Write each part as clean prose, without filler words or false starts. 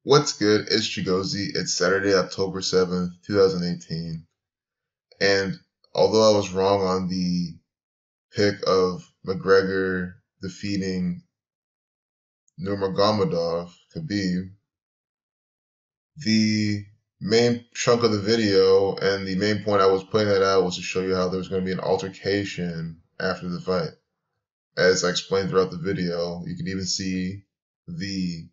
What's good? It's Chigozy. It's Saturday, October 7th, 2018. And although I was wrong on the pick of McGregor defeating Nurmagomedov, Khabib, the main chunk of the video and the main point I was putting that out was to show you how there was going to be an altercation after the fight. As I explained throughout the video, you can even see the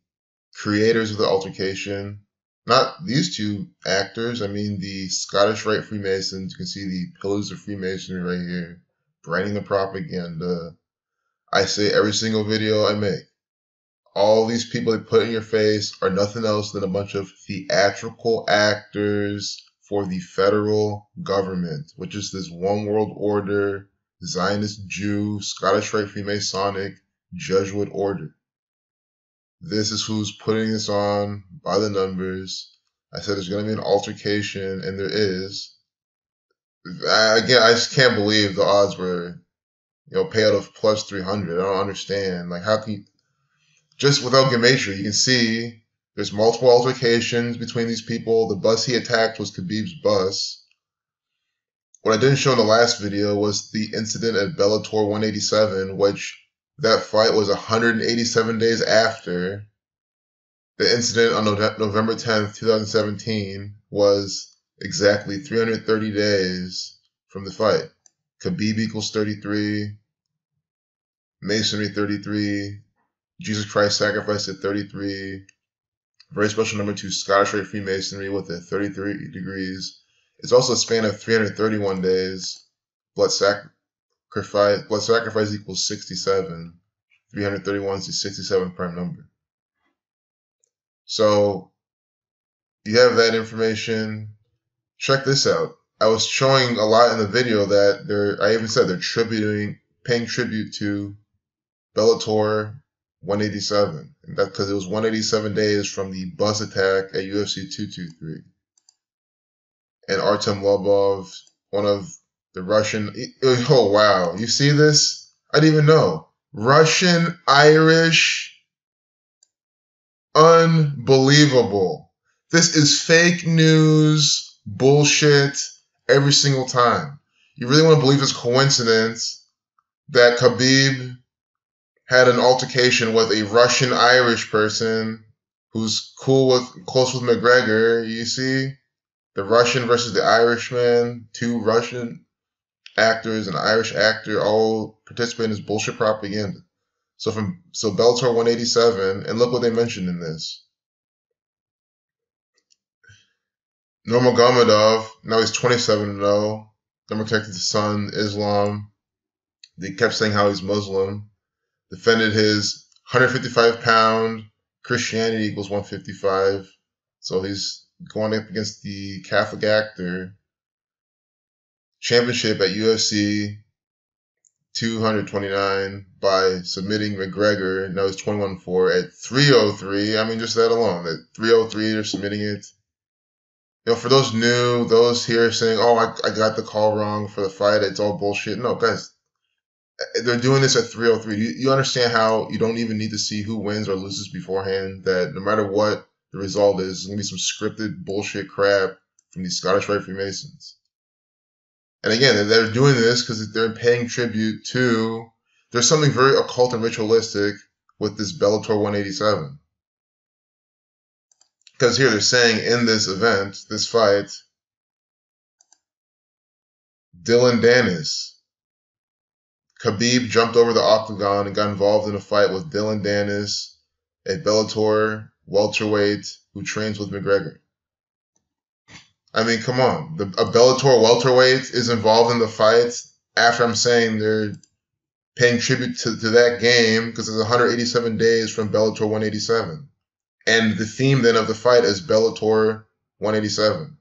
creators of the altercation, not these two actors, I mean the Scottish Rite Freemasons. You can see the pillars of Freemasonry right here, branding the propaganda. I say every single video I make, all these people they put in your face are nothing else than a bunch of theatrical actors for the federal government, which is this one world order, Zionist Jew, Scottish Rite Freemasonic, Jesuit order. This is who's putting this on by the numbers. I said there's going to be an altercation, and there is. Again, I just can't believe the odds were, payout of plus 300. I don't understand. Like, how can you, just without gematria, you can see there's multiple altercations between these people. The bus he attacked was Khabib's bus. What I didn't show in the last video was the incident at Bellator 187, which that fight was 187 days after. The incident on November 10th, 2017 was exactly 330 days from the fight. Khabib equals 33, Masonry 33, Jesus Christ sacrificed at 33, very special number 2 Scottish Rite Freemasonry with a 33 degrees. It's also a span of 331 days. Blood sacrifice equals 67. 331 is the 67th prime number. So you have that information. Check this out. I was showing a lot in the video that I even said they're paying tribute to Bellator 187. And that's because it was 187 days from the bus attack at UFC 223. And Artem Lobov, one of the Russian, oh wow, you see this? I didn't even know. Russian, Irish, unbelievable. This is fake news, bullshit, every single time. You really want to believe it's coincidence that Khabib had an altercation with a Russian Irish person who's close with McGregor. You see, the Russian versus the Irishman, two Russian actors and an Irish actor all participate in this bullshit propaganda. So Bellator 187, and look what they mentioned in this. Nurmagomedov, now he's 27-0. Number protected his son, Islam. They kept saying how he's Muslim. Defended his 155-pound Christianity equals 155. So he's going up against the Catholic actor. Championship at UFC 229 by submitting McGregor. Now he's 21-4 at 303. I mean, just that alone. At 303, they're submitting it. For those new, those here saying, oh, I got the call wrong for the fight, it's all bullshit. No, guys, they're doing this at 303. You understand how you don't even need to see who wins or loses beforehand, that no matter what the result is, there's going to be some scripted bullshit crap from these Scottish Rite Freemasons. And again, they're doing this because they're paying tribute to, there's something very occult and ritualistic with this Bellator 187. Because here they're saying in this event, this fight, Dylan Dennis, Khabib jumped over the octagon and got involved in a fight with Dylan Dennis, a Bellator welterweight who trains with McGregor. I mean, come on. A Bellator welterweight is involved in the fight after I'm saying they're paying tribute to that game because it's 187 days from Bellator 187. And the theme then of the fight is Bellator 187.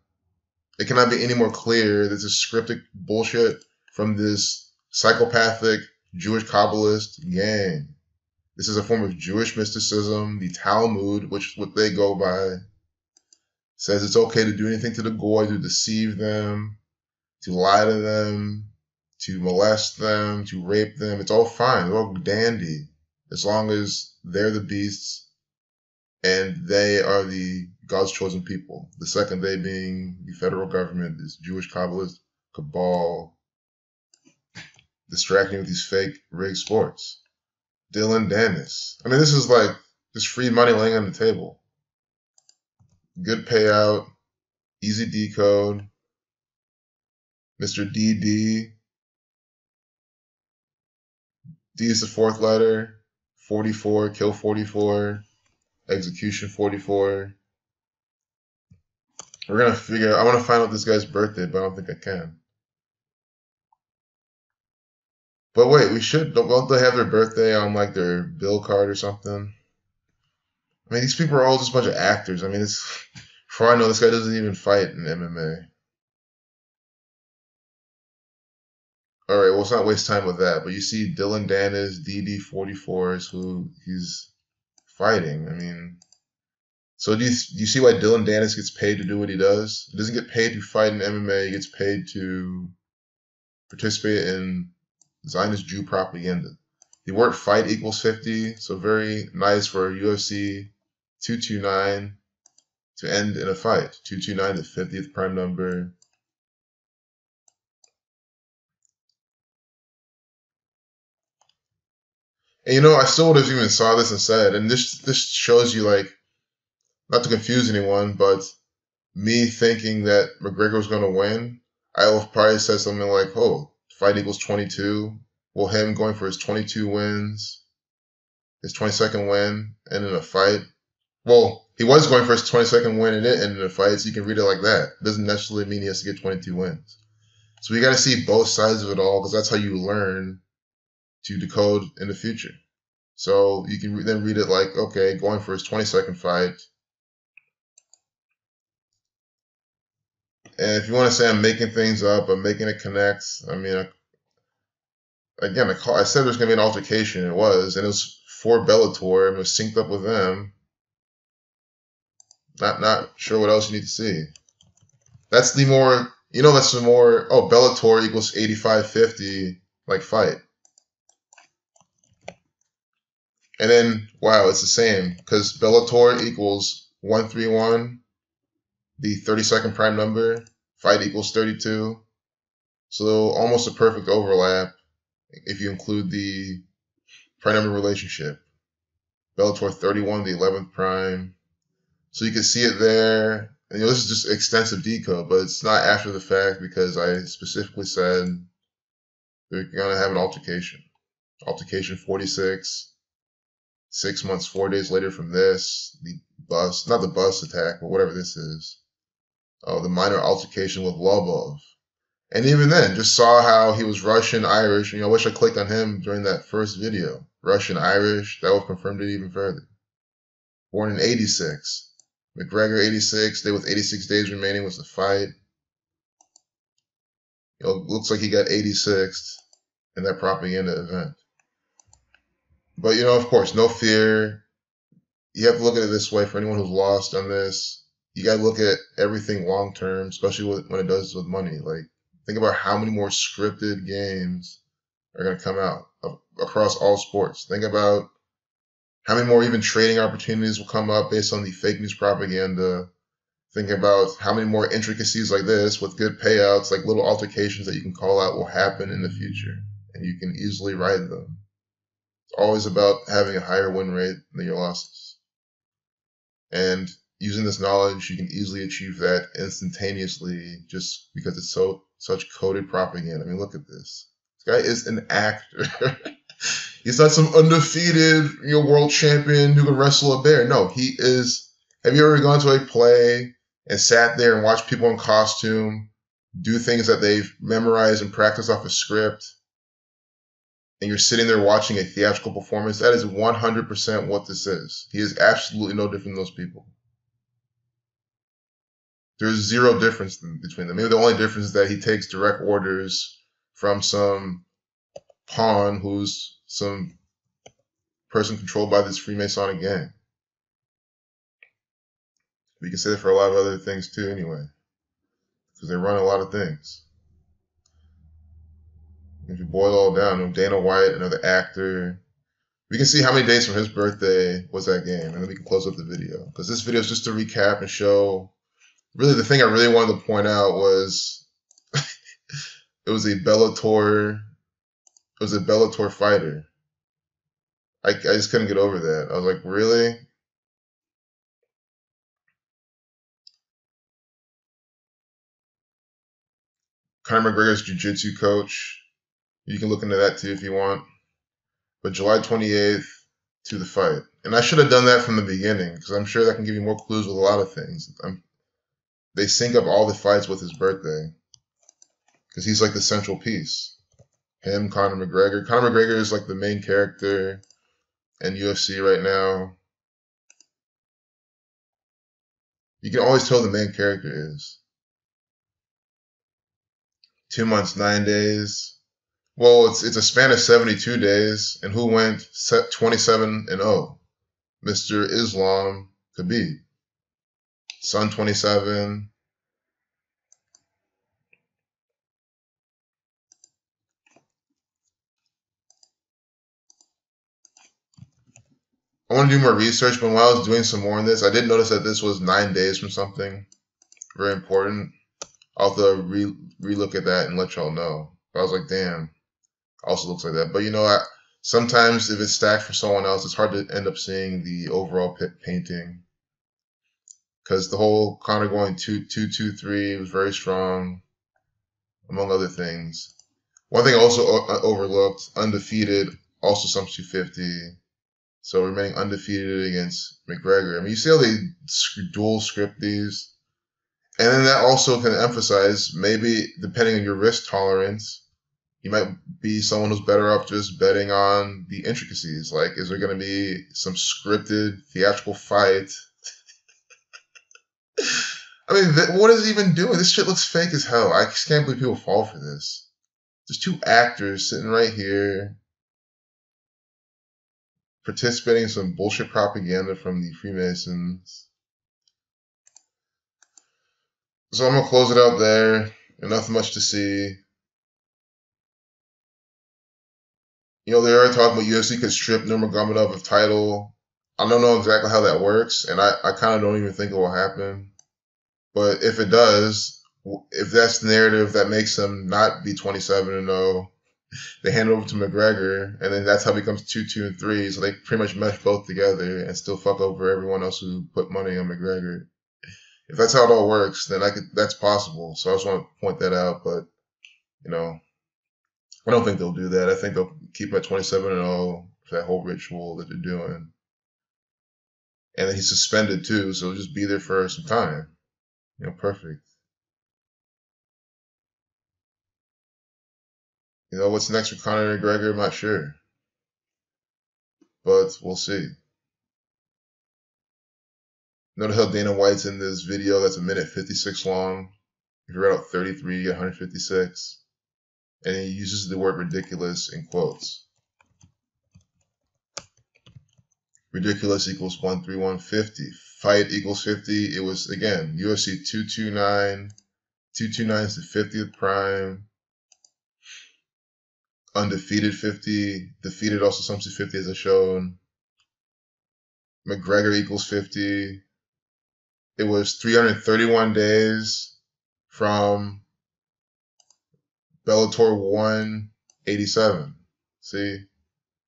It cannot be any more clear. This is scripted bullshit from this psychopathic Jewish Kabbalist gang. This is a form of Jewish mysticism. The Talmud, which what they go by, says it's okay to do anything to the goy, to deceive them, to lie to them, to molest them, to rape them. It's all fine. It's all dandy. As long as they're the beasts and they are the God's chosen people. The second they being the federal government, this Jewish Kabbalist cabal distracting with these fake rigged sports. Dylan Dennis. I mean, this is like just free money laying on the table. Good payout, easy decode. Mr. DD. D is the fourth letter. 44, kill 44. Execution 44. We're going to figure out, I want to find out this guy's birthday, but I don't think I can. But wait, we should, don't they have their birthday on like their bill card or something? I mean, these people are all just a bunch of actors. I mean, it's, for all I know, this guy doesn't even fight in MMA. Alright, well, let's not waste time with that. But you see Dylan Dennis, DD44 is who he's fighting. I mean, so do you see why Dylan Dennis gets paid to do what he does? He doesn't get paid to fight in MMA. He gets paid to participate in Zionist Jew propaganda. The word fight equals 50, so very nice for UFC 229 to end in a fight. 229, the 50th prime number. And you know, I still would have even saw this and said, and this shows you, like, not to confuse anyone, but me thinking that McGregor was going to win, I would have probably said something like, oh, fight equals 22. Well, him going for his 22 wins, his 22nd win, and in a fight. Well, he was going for his 22nd win and it ended in a fight, so you can read it like that. It doesn't necessarily mean he has to get 22 wins. So we got to see both sides of it all, because that's how you learn to decode in the future. So you can then read it like, okay, going for his 22nd fight. And if you want to say I'm making things up, I'm making it connect, I mean, again, I said there's going to be an altercation. It was, and it was for Bellator, and it was synced up with them. Not sure what else you need to see. That's the more, you know, that's the more, oh, Bellator equals 85-50, like, fight. And then, wow, it's the same, because Bellator equals 131, the 32nd prime number, fight equals 32. So almost a perfect overlap if you include the prime number relationship. Bellator 31, the 11th prime. So you can see it there. And you know, this is just extensive decode, but it's not after the fact because I specifically said they're going to have an altercation. Altercation 46. 6 months, 4 days later from this, the bus, not the bus attack, but whatever this is. Oh, the minor altercation with Lobov. And even then, just saw how he was Russian, Irish. You know, I wish I clicked on him during that first video. Russian, Irish, that would have confirmed it even further. Born in 86. McGregor, 86. Day with 86 days remaining was the fight. You know, looks like he got 86th in that propaganda event. But, you know, of course, no fear. You have to look at it this way for anyone who's lost on this. You got to look at everything long term, especially when it does with money. Like, think about how many more scripted games are going to come out across all sports. Think about how many more even trading opportunities will come up based on the fake news propaganda. Think about how many more intricacies like this with good payouts, like little altercations that you can call out will happen in the future. And you can easily ride them. It's always about having a higher win rate than your losses. And using this knowledge, you can easily achieve that instantaneously just because it's such coded propaganda. I mean, look at this. This guy is an actor. He's not some undefeated, world champion who can wrestle a bear. No, he is. Have you ever gone to a play and sat there and watched people in costume do things that they've memorized and practiced off a script? And you're sitting there watching a theatrical performance? That is 100% what this is. He is absolutely no different than those people. There's zero difference between them. Maybe the only difference is that he takes direct orders from some pawn who's some person controlled by this Freemasonic gang. We can say that for a lot of other things too anyway, because they run a lot of things. If you boil it all down, Dana White, another actor, We can see how many days from his birthday was that game, and then we can close up the video. Because this video is just to recap and show. Really, the thing I really wanted to point out was it was a Bellator. It was a Bellator fighter. I just couldn't get over that. I was like, really? Conor McGregor's jiu-jitsu coach. You can look into that too if you want. But July 28th to the fight. And I should have done that from the beginning because I'm sure that can give you more clues with a lot of things. They sync up all the fights with his birthday because he's like the central piece. Him, Conor McGregor. Conor McGregor is like the main character in UFC right now. You can always tell the main character is. 2 months, 9 days. Well, it's a span of 72 days, and who went 27-0? Mr. Islam Khabib. Sun 27. I want to do more research, but while I was doing some more on this, I did notice that this was 9 days from something very important. I'll have to re-look at that and let y'all know. But I was like, damn, also looks like that. But you know, sometimes if it's stacked for someone else, it's hard to end up seeing the overall painting. Because the whole Conor going 2-2-3 was very strong, among other things. One thing I also overlooked, undefeated, also some 250. So remaining undefeated against McGregor. I mean, you see how they dual script these? And then that also can emphasize, maybe depending on your risk tolerance, you might be someone who's better off just betting on the intricacies. Like, is there going to be some scripted theatrical fight? I mean, what is it even doing? This shit looks fake as hell. I just can't believe people fall for this. There's two actors sitting right here participating in some bullshit propaganda from the Freemasons. So I'm going to close it out there. Nothing much to see. You know, they are talking about UFC could strip Nurmagomedov of title. I don't know exactly how that works, and I kind of don't even think it will happen. But if it does, if that's the narrative that makes him not be 27-0, they hand it over to McGregor, and then that's how it becomes 2-2-3. So they pretty much mesh both together and still fuck over everyone else who put money on McGregor. If that's how it all works, then that's possible. So I just want to point that out. But, you know, I don't think they'll do that. I think they'll keep him at 27-0 for that whole ritual that they're doing. And then he's suspended too, so he'll just be there for some time. You know, perfect. You know, what's next for Conor and McGregor? I'm not sure. But we'll see. Notice how Dana White's in this video that's 1:56 long. If you read out 33, you get 156. And he uses the word ridiculous in quotes. Ridiculous equals 13150. Fight equals 50. It was, again, UFC 229. 229's the 50th prime. Undefeated 50. Defeated also sums to 50 as I showed. McGregor equals 50. It was 331 days from Bellator 187. See?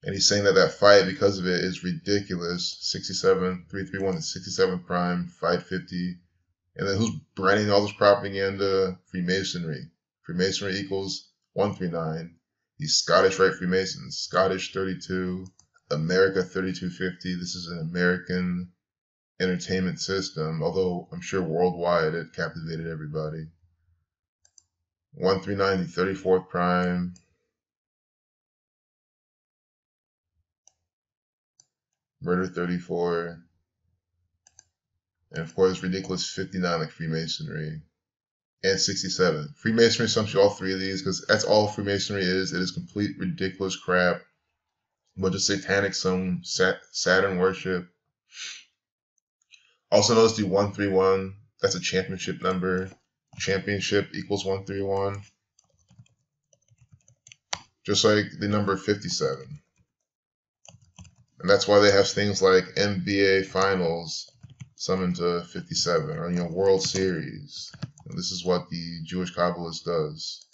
And he's saying that that fight, because of it, is ridiculous. 67, 331 to 67 prime, fight 50. And then who's branding all this propaganda? Freemasonry. Freemasonry equals 139. These Scottish Rite Freemasons. Scottish 32. America 3250. This is an American entertainment system, although I'm sure worldwide it captivated everybody. 139, the 34th prime. Murder 34. And of course, ridiculous 59 like Freemasonry. And 67. Freemasonry sums to all three of these because that's all Freemasonry is. It is complete ridiculous crap. A bunch of satanic, some Saturn worship. Also notice the 131. That's a championship number. Championship equals 131. Just like the number 57. And that's why they have things like NBA Finals summoned to 57, or World Series. And this is what the Jewish Kabbalist does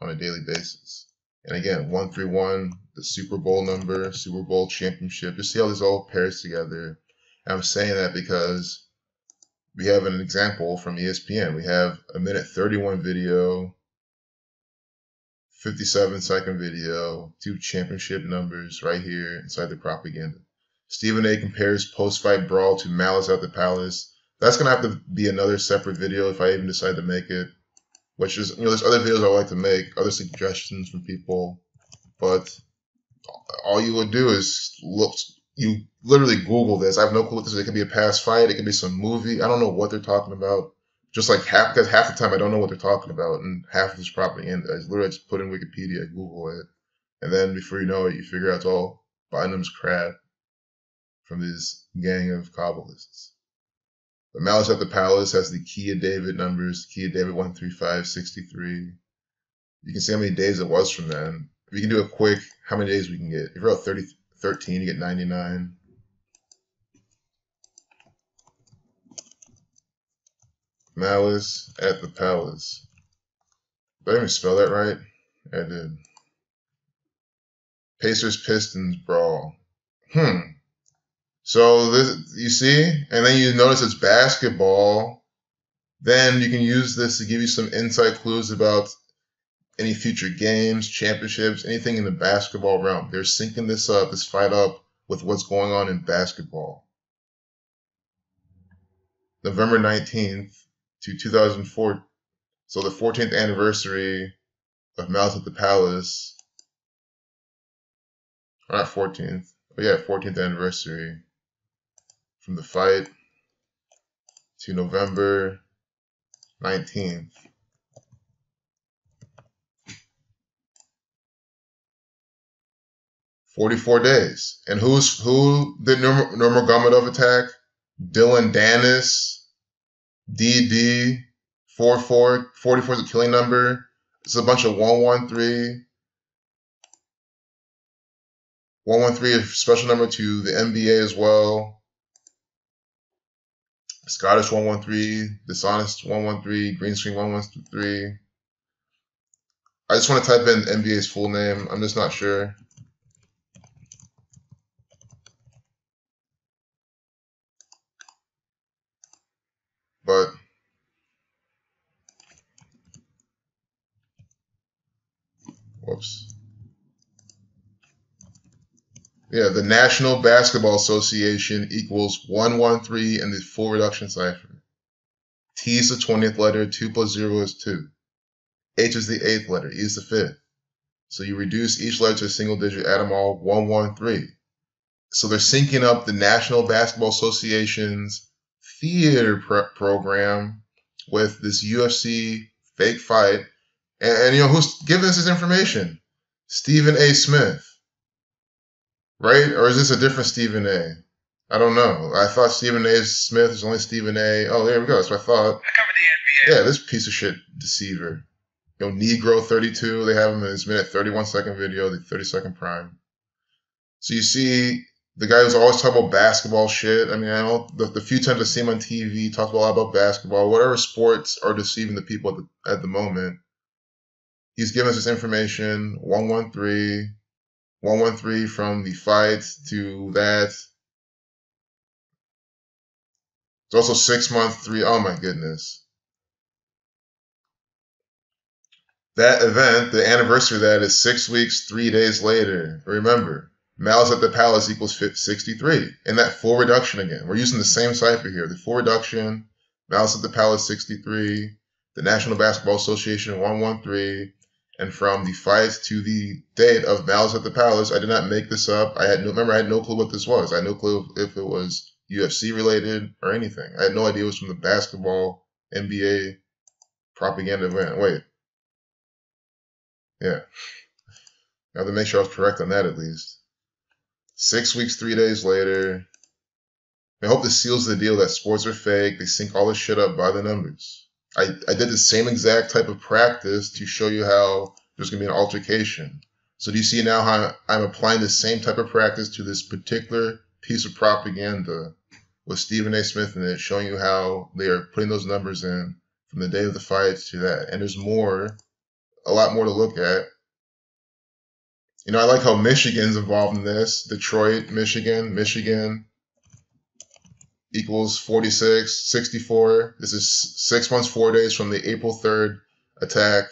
on a daily basis. And again, 131, the Super Bowl number, Super Bowl championship. Just see how this all pairs together. And I'm saying that because we have an example from ESPN. We have a minute 31 video, 57-second video, 2 championship numbers right here inside the propaganda. Stephen A. compares post-fight brawl to Malice at the Palace. That's going to have to be another separate video if I even decide to make it. Which is, there's other videos I like to make, other suggestions from people. But all you would do is look, you literally Google this. I have no clue what this is. It could be a past fight. It could be some movie. I don't know what they're talking about. Just like because half the time I don't know what they're talking about, and half of this propaganda. I literally just put in Wikipedia, Google it, and then before you know it, you figure out it's all Bynum's crap from this gang of Kabbalists. But Malice at the Palace has the Key of David numbers, Key of David 13563. You can see how many days it was from then. If you can do a quick, how many days we can get. If you're out 13, you get 99. Malice at the Palace. Did I even spell that right? I did. Pacers Pistons Brawl. So this, you see? And then you notice it's basketball. Then you can use this to give you some insight clues about any future games, championships, anything in the basketball realm. They're syncing this fight up with what's going on in basketball. November 19th to 2004. So the 14th anniversary of Malice at the Palace. Or not 14th. But yeah, 14th anniversary. From the fight to November 19th. $44 days. And who did Nurmagomedov attack? Dylan Dennis, DD, 44 is a killing number. It's a bunch of 113. 113 is special number to the NBA as well. Scottish 113, Dishonest 113, Green Screen 113. I just want to type in NBA's full name. I'm just not sure. But whoops. Yeah, the National Basketball Association equals 113 in the full reduction cipher. T is the 20th letter, 2 plus 0 is 2. H is the 8th letter, E is the 5th. So you reduce each letter to a single digit, add them all, 113. So they're syncing up the National Basketball Association's theater program with this UFC fake fight. And who's giving us this information? Stephen A. Smith. Right? Or is this a different Stephen A? I don't know. I thought Stephen A. Smith is only Stephen A. Oh, there we go. That's what I thought. I covered the NBA. Yeah, this piece of shit deceiver. Negro 32, they have him in his minute 31-second video, the 30-second prime. So you see the guy who's always talking about basketball shit. I mean, I know the few times I see him on TV, talks a lot about basketball, whatever sports are deceiving the people at the moment. He's giving us this information, 113 from the fight to that. It's also 6 month, 3. Oh my goodness. That event, the anniversary of that is 6 weeks, 3 days later. Remember, Malice at the Palace equals 63. And that full reduction again. We're using the same cipher here. The full reduction, Malice at the Palace 63, the National Basketball Association 113, and from the fight to the date of Malice at the Palace, I did not make this up. I had no clue what this was. I had no clue if it was UFC related or anything. I had no idea it was from the basketball NBA propaganda event. Wait. Yeah. I have to make sure I was correct on that at least. 6 weeks, 3 days later. I hope this seals the deal that sports are fake. They sync all this shit up by the numbers. I did the same exact type of practice to show you how there's going to be an altercation. So do you see now how I'm applying the same type of practice to this particular piece of propaganda with Stephen A. Smith in it, showing you how they are putting those numbers in from the day of the fight to that. And there's more, a lot more to look at. You know, I like how Michigan's involved in this. Detroit, Michigan equals 46, 64. This is 6 months, 4 days from the April 3rd attack,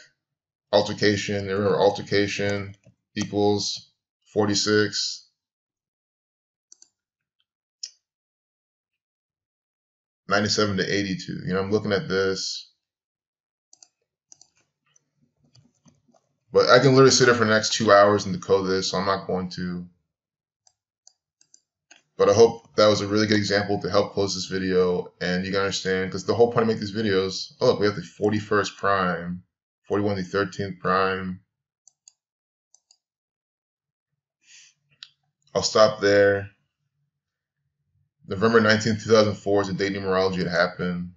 altercation. Remember, altercation equals 46. $97 to $82. You know, I'm looking at this. But I can literally sit there for the next 2 hours and decode this, so I'm not going to. But I hope that was a really good example to help close this video, and you can understand, because the whole point of making these videos, oh look, we have the 41st prime, 41 the 13th prime. I'll stop there. November 19th, 2004 is the date numerology it happened.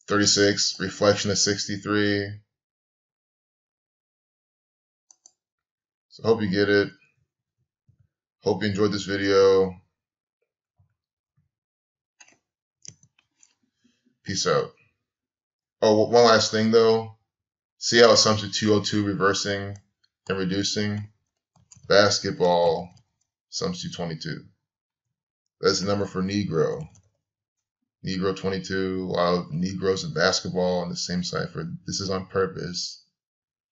'36, reflection of 63. So I hope you get it. Hope you enjoyed this video. Peace out. Oh, one last thing though. See how it sums to 202 reversing and reducing? Basketball sums to 22. That's the number for Negro. Negro 22, a lot of Negroes in basketball on the same cipher. This is on purpose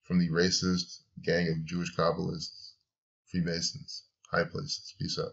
from the racist gang of Jewish Kabbalists, Freemasons, high places. Peace out.